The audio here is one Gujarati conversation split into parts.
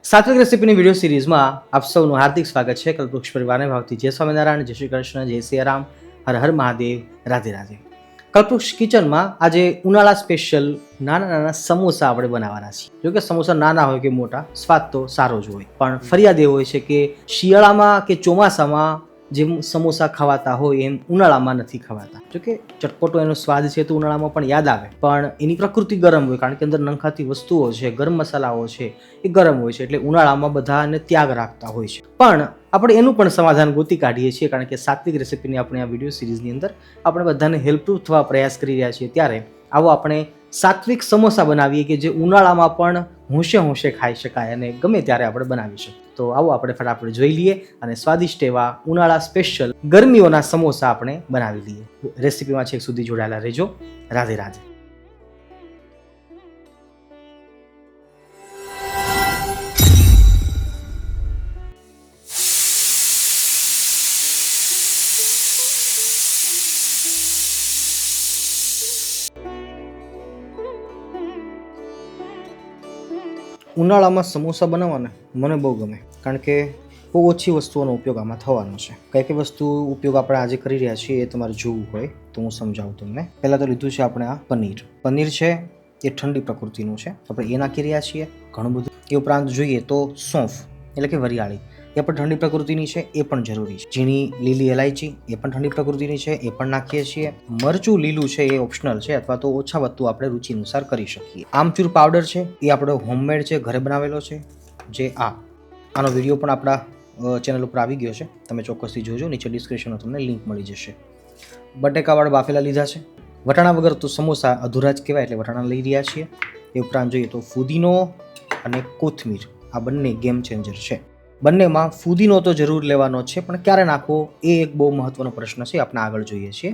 સાત્વિક રેસીપીની વિડીયો સિરીઝમાં આપ સૌનું હાર્દિક સ્વાગત છે. કલ્પવૃક્ષ પરિવારને ભાવથી જય સ્વામિનારાયણ, જય શ્રી કૃષ્ણ, જય સિયારામ, હર હર મહાદેવ, રાધે રાધે. કલ્પવૃક્ષ કિચનમાં આજે ઉનાળા સ્પેશિયલ નાના નાના સમોસા આપણે બનાવવાના છીએ. જો કે સમોસા નાના હોય કે મોટા, સ્વાદ તો સારો જ હોય, પણ ફરિયાદ એ હોય છે કે શિયાળામાં કે ચોમાસામાં જેમ સમોસા ખવાતા હોય એમ ઉનાળામાં નથી ખવાતા. જોકે ચટપટો એનો સ્વાદ છે તો ઉનાળામાં પણ યાદ આવે, પણ એની પ્રકૃતિ ગરમ હોય, કારણ કે અંદર નંખાતી વસ્તુઓ છે, ગરમ મસાલાઓ છે, એ ગરમ હોય છે, એટલે ઉનાળામાં બધાને ત્યાગ રાખતા હોય છે. પણ આપણે એનું પણ સમાધાન ગોતી કાઢીએ છીએ, કારણ કે સાત્વિક રેસીપીની આપણે આ વિડીયો સિરીઝની અંદર આપણે બધાને હેલ્પફુલ થવા પ્રયાસ કરી રહ્યા છીએ. ત્યારે આવો આપણે સાત્વિક સમોસા બનાવીએ કે જે ઉનાળામાં પણ હોંશે હોંશે ખાઈ શકાય અને ગમે ત્યારે આપણે બનાવી શકીએ. તો આવો આપણે ફટાફટ જોઈ લઈએ અને સ્વાદિષ્ટ એવા ઉનાળા સ્પેશિયલ ગરમીઓના સમોસા આપણે બનાવી લઈએ. રેસીપીમાં છેક સુધી જોડાયેલા રહેજો. રાધે રાધે. ઉનાળામાં સમોસા બનાવવાને મને બહુ ગમે, કારણ કે બહુ ઓછી વસ્તુઓનો ઉપયોગ આમાં થવાનો છે. કઈ કઈ વસ્તુ ઉપયોગ આપણે આજે કરી રહ્યા છીએ એ તમારે જોવું હોય તો હું સમજાવું તમને. પહેલાં તો લીધું છે આપણે આ પનીર છે, એ ઠંડી પ્રકૃતિનું છે, આપણે એ નાખી રહ્યા છીએ ઘણું બધું. એ ઉપરાંત જોઈએ તો સોંફ એટલે કે વરિયાળી, એ પણ ઠંડી પ્રકૃતિની છે, એ પણ જરૂરી છે. ઝીણી લીલી ઇલાયચી, એ પણ ઠંડી પ્રકૃતિની છે, એ પણ નાખીએ છીએ. મરચું લીલું છે, એ ઓપ્શનલ છે, અથવા તો ઓછા વધતું આપણે રુચિ અનુસાર કરી શકીએ. આમચૂર પાવડર છે, એ આપણો હોમમેડ છે, ઘરે બનાવેલો છે. જે આનો વિડીયો પણ આપણા ચેનલ ઉપર આવી ગયો છે, તમે ચોક્કસથી જોજો, નીચે ડિસ્ક્રિપ્શનમાં તમને લિંક મળી જશે. બટેકાવાળા બાફેલા લીધા છે. વટાણા વગર તો સમોસા અધૂરા જ કહેવાય, એટલે વટાણા લઈ રહ્યા છીએ. એ ઉપરાંત જોઈએ તો ફુદીનો અને કોથમીર, આ બંને ગેમ ચેન્જર છે. બંનેમાં ફુદીનો તો જરૂર લેવાનો છે, પણ ક્યારે નાખવો એ એક બહુ મહત્વનો પ્રશ્ન છે. આપણે આગળ જોઈએ છીએ.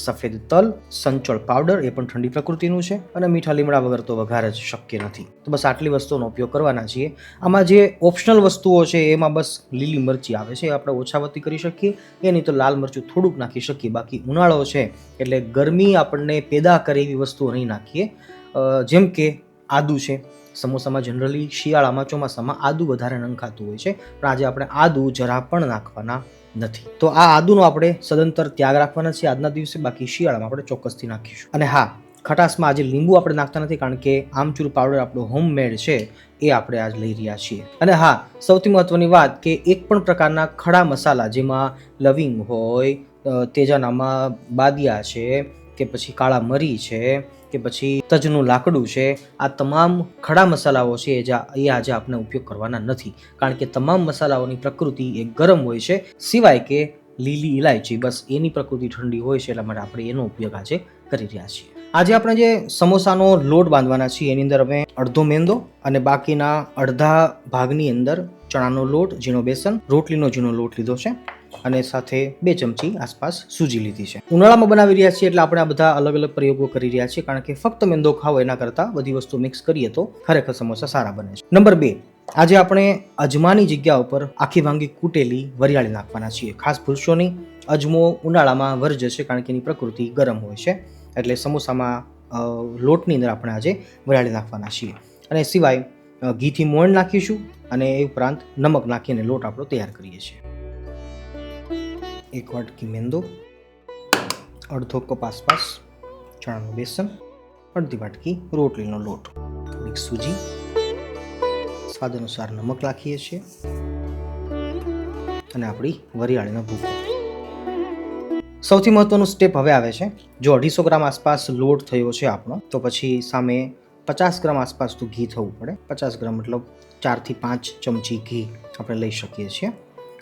સફેદ તલ, સંચળ પાવડર, એ પણ ઠંડી પ્રકૃતિનું છે, અને મીઠા લીમડા વગર તો વઘાર જ શક્ય નથી. તો બસ આટલી વસ્તુઓનો ઉપયોગ કરવાના છીએ. આમાં જે ઓપ્શનલ વસ્તુઓ છે એમાં બસ લીલી મરચી આવે છે, આપણે ઓછાવતી કરી શકીએ. એની તો લાલ મરચું થોડુંક નાખી શકીએ. બાકી ઉનાળો છે એટલે ગરમી આપણને પેદા કરે એવી વસ્તુઓ નહીં નાખીએ. જેમ કે આદુ છે. સમોસામાં જનરલી શિયાળામાં ચોમાસામાં આદુ વધારે નંખાતું હોય છે, પણ આજે આપણે આદુ જરા પણ નાખવાના નથી. તો આ આદુનો આપણે સદંતર ત્યાગ રાખવાના છે આજના દિવસે. બાકી શિયાળામાં આપણે ચોક્કસથી નાખીશું. અને હા, ખટાશમાં આજે લીંબુ આપણે નાખતા નથી, કારણ કે આમચૂર પાવડર આપણો હોમમેડ છે, એ આપણે આજ લઈ રહ્યા છીએ. અને હા, સૌથી મહત્વની વાત કે એક પણ પ્રકારના ખડા મસાલા, જેમાં લવિંગ હોય, તેજાનામાં બાદિયા છે, કે પછી કાળા મરી છે, કે પછી તજનું લાકડું છે, આ તમામ ખડા મસાલાઓ છે એ આજે આપણે ઉપયોગ કરવાના નથી, કારણ કે તમામ મસાલાઓની પ્રકૃતિ એ ગરમ હોય છે, સિવાય કે લીલી ઇલાયચી, બસ એની પ્રકૃતિ ઠંડી હોય છે, એટલા માટે આપણે એનો ઉપયોગ આજે કરી રહ્યા છીએ. આજે આપણે જે સમોસાનો લોટ બાંધવાના છીએ એની અંદર અમે અડધો મેંદો અને બાકીના અડધા ભાગની અંદર ચણાનો લોટ, ઝીણો બેસન, રોટલીનો ઝીણો લોટ લીધો છે, અને સાથે 2 ચમચી આસપાસ સૂજી લીધી છે. ઉનાળામાં બનાવી રહ્યા છીએ એટલે આપણે આ બધા અલગ અલગ પ્રયોગો કરી રહ્યા છીએ, કારણ કે ફક્ત મેંદો ખાવો એના કરતાં બધી વસ્તુ મિક્સ કરીએ તો ખરેખર સમોસા સારા બને છે. નંબર 2, આજે આપણે અજમાની જગ્યા ઉપર આખી વાંગી કૂટેલી વરિયાળી નાખવાના છીએ. ખાસ ભૂલશો નહીં, અજમો ઉનાળામાં વર્જ્ય છે, કારણ કે એની પ્રકૃતિ ગરમ હોય છે, એટલે સમોસામાં લોટની અંદર આપણે આજે વરિયાળી નાખવાના છીએ. અને સિવાય ઘીથી મોણ નાખીશું, અને એ ઉપરાંત નમક નાખીને લોટ આપણો તૈયાર કરીએ છીએ. 1 વાટકી મેંદો, અડધો કપ આસપાસ ચણાનું બેસન, અડધી વાટકી રોટલીનો લોટ, થોડીક સૂજી, સ્વાદ અનુસાર નમક નાખીએ છીએ, અને આપણી વરિયાળીનો ભૂકો. સૌથી મહત્વનું સ્ટેપ હવે આવે છે. જો 250 ગ્રામ આસપાસ લોટ થયો છે આપણો, તો પછી સામે 50 ગ્રામ આસપાસ તો ઘી થવું પડે. 50 ગ્રામ મતલબ 4 થી 5 ચમચી ઘી આપણે લઈ શકીએ છીએ.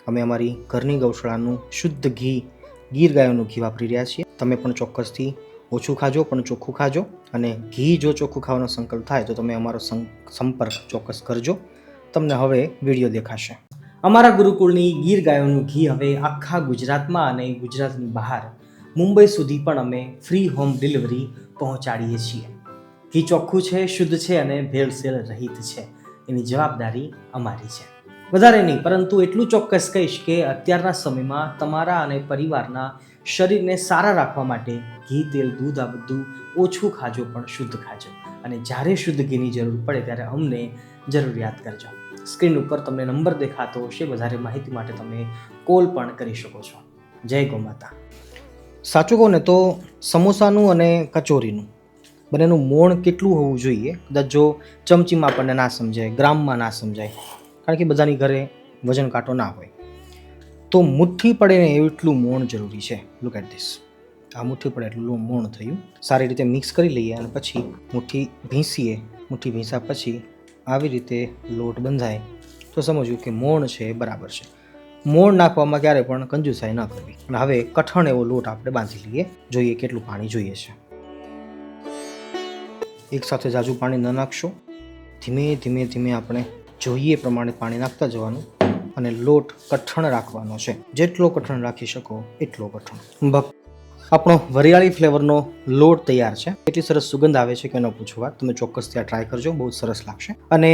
અમે અમારી ઘરની ગૌશાળાનું શુદ્ધ ઘી, ગીર ગાયોનું ઘી વાપરી રહ્યા છીએ. તમે પણ ચોક્કસથી ઓછું ખાજો પણ ચોખ્ખું ખાજો, અને ઘી જો ચોખ્ખું ખાવાનો સંકલ્પ થાય તો તમે અમારો સંપર્ક ચોક્કસ કરજો. તમને હવે વિડીયો દેખાશે. અમારા ગુરુકુળની ગીર ગાયોનું ઘી હવે આખા ગુજરાતમાં અને ગુજરાતની બહાર મુંબઈ સુધી પણ અમે ફ્રી હોમ ડિલિવરી પહોંચાડીએ છીએ. ઘી ચોખ્ખું છે, શુદ્ધ છે અને ભેળસેળ રહિત છે, એની જવાબદારી અમારી છે. વધારે નહીં, પરંતુ એટલું ચોક્કસ કહીશ કે અત્યારના સમયમાં તમારા અને પરિવારના શરીરને સારા રાખવા માટે ઘી, તેલ, દૂધ આ બધું ઓછું ખાજો પણ શુદ્ધ ખાજો. અને જ્યારે શુદ્ધ ઘીની જરૂર પડે ત્યારે અમને જરૂર યાદ કરજો. સ્ક્રીન ઉપર તમને નંબર દેખાતો હશે. વધારે માહિતી માટે તમે કોલ પણ કરી શકો છો. જય ગૌ માતા. સાચું કહું ને તો સમોસાનું અને કચોરીનું બંનેનું મોણ કેટલું હોવું જોઈએ, કદાચ જો ચમચીમાં આપણને ના સમજાય, ગ્રામમાં ના સમજાય, કારણ કે બધાની ઘરે વજન કાંટો ના હોય, તો મુઠ્ઠી પડે ને એટલું મોણ જરૂરી છે. Look at this. આ મુઠ્ઠી પડે એટલું મોણ થયું. સારી રીતે મિક્સ કરી લઈએ અને પછી મુઠ્ઠી ભીંસીએ. મુઠ્ઠી ભીંસ્યા પછી આવી રીતે લોટ બંધાય તો સમજવું કે મોણ છે એ બરાબર છે. મોણ નાખવામાં ક્યારે પણ કંજુસાઈ ન કરવી. અને હવે કઠણ એવો લોટ આપણે બાંધી લઈએ. જોઈએ કેટલું પાણી જોઈએ છે. એક સાથે ઝાઝું પાણી ન નાખશો. ધીમે ધીમે ધીમે આપણે જોઈએ પ્રમાણે પાણી નાખતા જવાનું અને લોટ કઠણ રાખવાનો છે. જેટલો કઠણ રાખી શકો એટલો કઠણ. આપણો વરિયાળી ફ્લેવરનો લોટ તૈયાર છે. એટલી સરસ સુગંધ આવે છે કે ન પૂછો વાત. તમે ચોક્કસ ત્યાં ટ્રાય કરજો, બહુ સરસ લાગશે. અને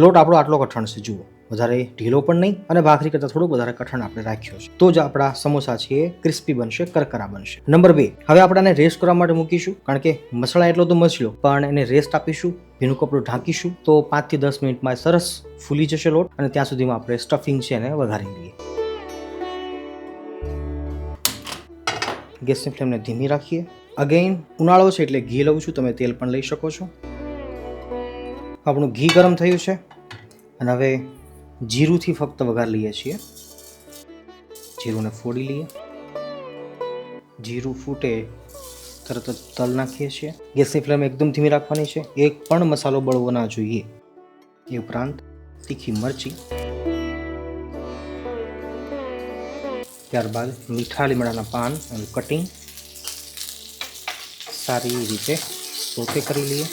લોટ આપણો આટલો કઠણ છે, જુઓ, વધારે ઢીલો પણ નહીં અને ભાખરી કરતાં થોડુંક વધારે કઠણ આપણે રાખ્યો છે. તો જ આપણા સમોસા છે એ ક્રિસ્પી બનશે, કરકરા બનશે. નંબર 2, હવે આપણે આને રેસ્ટ કરવા માટે મૂકીશું, કારણ કે મસાલા એટલો તો મસળ્યો, પણ એને રેસ્ટ આપીશું. ભીનું કપડું ઢાંકીશું તો 5 થી 10 મિનિટમાં સરસ ફૂલી જશે લોટ. અને ત્યાં સુધીમાં આપણે સ્ટફિંગ છે એને વઘારી લઈએ. ગેસની ફ્લેમને ધીમી રાખીએ. અગેઇન ઉનાળો છે એટલે ઘી લઉં છું, તમે તેલ પણ લઈ શકો છો. આપણું ઘી ગરમ થયું છે અને હવે જીરુંથી ફક્ત વઘાર લઈએ છીએ. જીરુંને ફોડી લઈએ. જીરું ફૂટે તરત જ તલ નાખીએ છીએ. ગેસની ફ્લેમ એકદમ ધીમી રાખવાની છે. એક પણ મસાલો બળવો ના જોઈએ. એ ઉપરાંત તીખી મરચી, ત્યારબાદ મીઠા લીમડાના પાન અને કટિંગ સારી રીતે સોતે કરી લઈએ.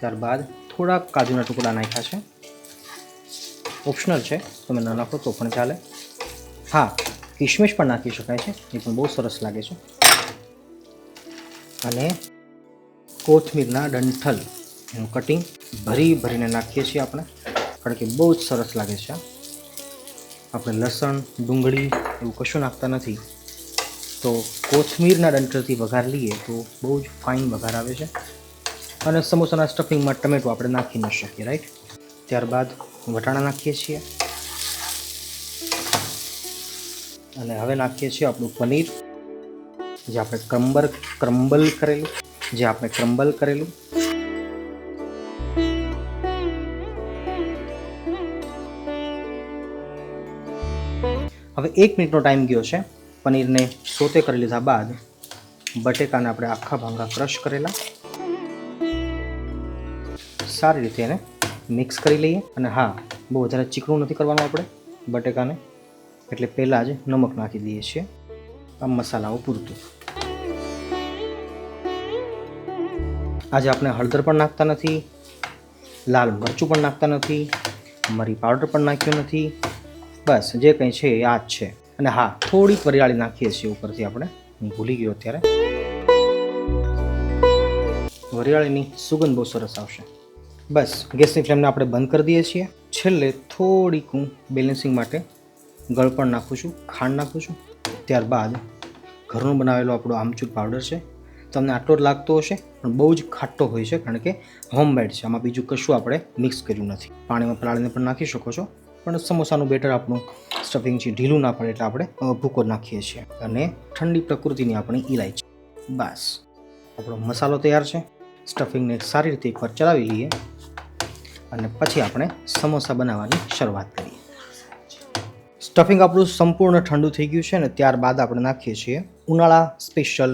ત્યારબાદ થોડા કાજુના ટુકડા નાખ્યા છે. ઓપ્શનલ છે, તમે ન નાખો તો પણ ચાલે. હા, કિશમિશ પણ નાખી શકાય છે, એ પણ બહુ સરસ લાગે છે. અને કોથમીરના ડંઠલ એનું કટિંગ ભરીને નાખીએ છીએ આપણે, કારણ કે બહુ જ સરસ લાગે છે. આપણે લસણ, ડુંગળી એવું કશું નાખતા નથી, તો કોથમીરના ડંઠલથી વઘાર લઈએ તો બહુ જ ફાઇન વઘાર આવે છે. અને સમોસાના સ્ટફિંગમાં ટમેટો આપણે નાખી ન શકીએ, રાઈટ. ત્યારબાદ વટાણા નાખીએ છીએ અને હવે નાખીએ છીએ આપણું પનીર, જે આપણે ક્રમ્બલ કરેલું. હવે 1 મિનિટનો ટાઈમ ગયો છે. પનીરને સોતે કરી લીધા બાદ બટેકાને આપણે આખા ભાંગા ક્રશ કરેલા સારી રીતે એને મિક્સ કરી લઈએ. અને હા, બહુ વધારે ચીકણું નથી કરવાનું આપણે બટેકાને, એટલે પહેલાં જ નમક નાખી દઈએ છીએ આ મસાલાઓ પૂરતું. આજે આપણે હળદર પણ નાખતા નથી, લાલ મરચું પણ નાખતા નથી, મરી પાવડર પણ નાખ્યો નથી. બસ જે કંઈ છે એ આ જ છે. અને હા, થોડીક વરિયાળી નાખીએ છીએ ઉપરથી આપણે, હું ભૂલી ગયો અત્યારે. વરિયાળીની સુગંધ બહુ સરસ આવશે. બસ ગેસની ફ્લેમને આપણે બંધ કરી દઈએ છીએ. છેલ્લે થોડીક હું બેલેન્સિંગ માટે ગળપણ નાખું છું, ખાંડ નાખું છું. ત્યારબાદ ઘરનું બનાવેલો આપણો આમચૂર પાવડર છે. તમને આટલો જ લાગતો હશે, પણ બહુ જ ખાટો હોય છે, કારણ કે હોમમેડ છે. આમાં બીજું કશું આપણે મિક્સ કર્યું નથી. પાણીમાં પલાળીને પણ નાખી શકો છો, પણ સમોસાનું બેટર આપણું સ્ટફિંગ છે ઢીલું ના પડે એટલે આપણે ભૂકો નાખીએ છીએ. અને ઠંડી પ્રકૃતિની આપણી ઇલાયચી. બસ આપણો મસાલો તૈયાર છે. સ્ટફિંગને સારી રીતે એકવાર ચલાવી લઈએ અને પછી આપણે સમોસા બનાવવાની શરૂઆત કરીએ. સ્ટફિંગ આપણું સંપૂર્ણ ઠંડુ થઈ ગયું છે અને ત્યારબાદ આપણે નાખીએ છીએ ઉનાળા સ્પેશિયલ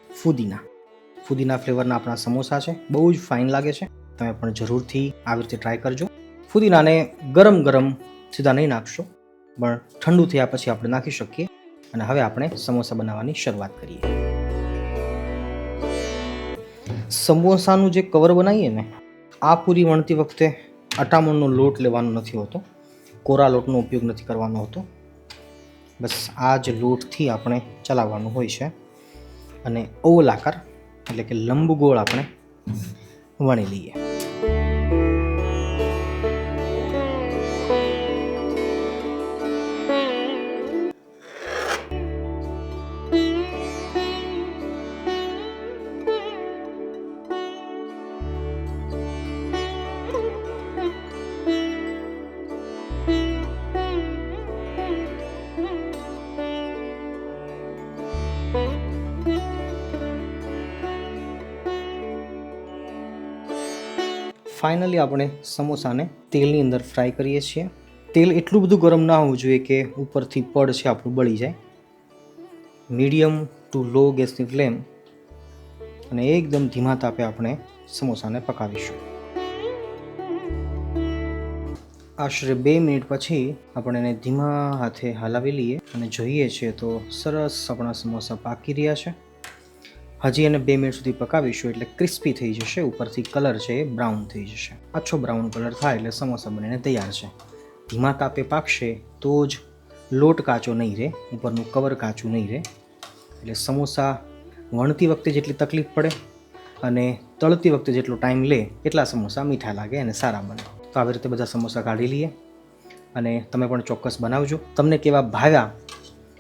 ફુદીના ફ્લેવરના આપણા સમોસા છે. બહુ જ ફાઇન લાગે છે. તમે પણ જરૂરથી આવી રીતે ટ્રાય કરજો. ફુદીનાને ગરમ સીધા નહીં નાખશો, પણ ઠંડુ થયા પછી આપણે નાખી શકીએ. અને હવે આપણે સમોસા બનાવવાની શરૂઆત કરીએ. સમોસાનું જે કવર બનાવીએ ને, આ પૂરી વણતી વખતે અટામણનો લોટ લેવાનો નથી હોતો, કોરા લોટનો ઉપયોગ નથી કરવાનો હોતો. બસ આ જ લોટથી આપણે ચલાવવાનું હોય છે. અને ઓવલ આકાર એટલે કે લંબગોળ આપણે વણી લઈએ. ફાઇનલી આપણે સમોસાને તેલની અંદર ફ્રાય કરીએ છીએ. તેલ એટલું બધું ગરમ ના હોવું જોઈએ કે ઉપરથી પડ છે આપણું બળી જાય. મીડિયમ ટુ લો ગેસની ફ્લેમ અને એકદમ ધીમા તાપે આપણે સમોસાને પકાવીશું. આશરે 2 મિનિટ પછી આપણે એને ધીમા હાથે હલાવી લઈએ અને જોઈએ છીએ તો સરસ આપણા સમોસા પાકી રહ્યા છે. હજી એને 2 મિનિટ સુધી પકાવીશું એટલે ક્રિસ્પી થઈ જશે. ઉપરથી કલર છે એ બ્રાઉન થઈ જશે. આછો બ્રાઉન કલર થાય એટલે સમોસા બનીને તૈયાર છે. ધીમા તાપે પાકશે તો જ લોટ કાચો નહીં રહે, ઉપરનું કવર કાચું નહીં રહે. એટલે સમોસા વણતી વખતે જેટલી તકલીફ પડે અને તળતી વખતે જેટલો ટાઈમ લે એટલા સમોસા મીઠા લાગે અને સારા બને. તો આવી રીતે બધા સમોસા કાઢી લઈએ અને તમે પણ ચોક્કસ બનાવજો. તમને કેવા ભાવ્યા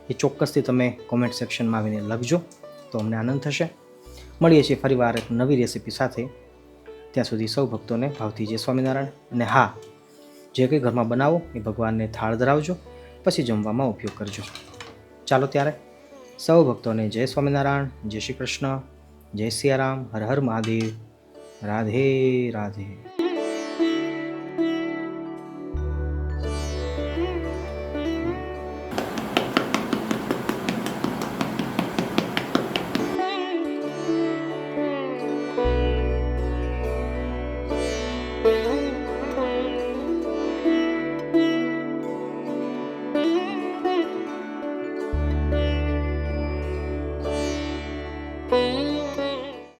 એ ચોક્કસથી તમે કોમેન્ટ સેક્શનમાં આવીને લખજો, તો અમને આનંદ થશે. મળીએ છીએ ફરીવાર એક નવી રેસીપી સાથે. ત્યાં સુધી સૌ ભક્તોને ભાવથી જય સ્વામિનારાયણ. અને હા, જે કંઈ ઘરમાં બનાવો એ ભગવાનને થાળ ધરાવજો, પછી જમવામાં ઉપયોગ કરજો. ચાલો ત્યારે સૌ ભક્તોને જય સ્વામિનારાયણ, જય શ્રી કૃષ્ણ, જય સિયારામ, હર હર મહાદેવ, રાધે રાધે.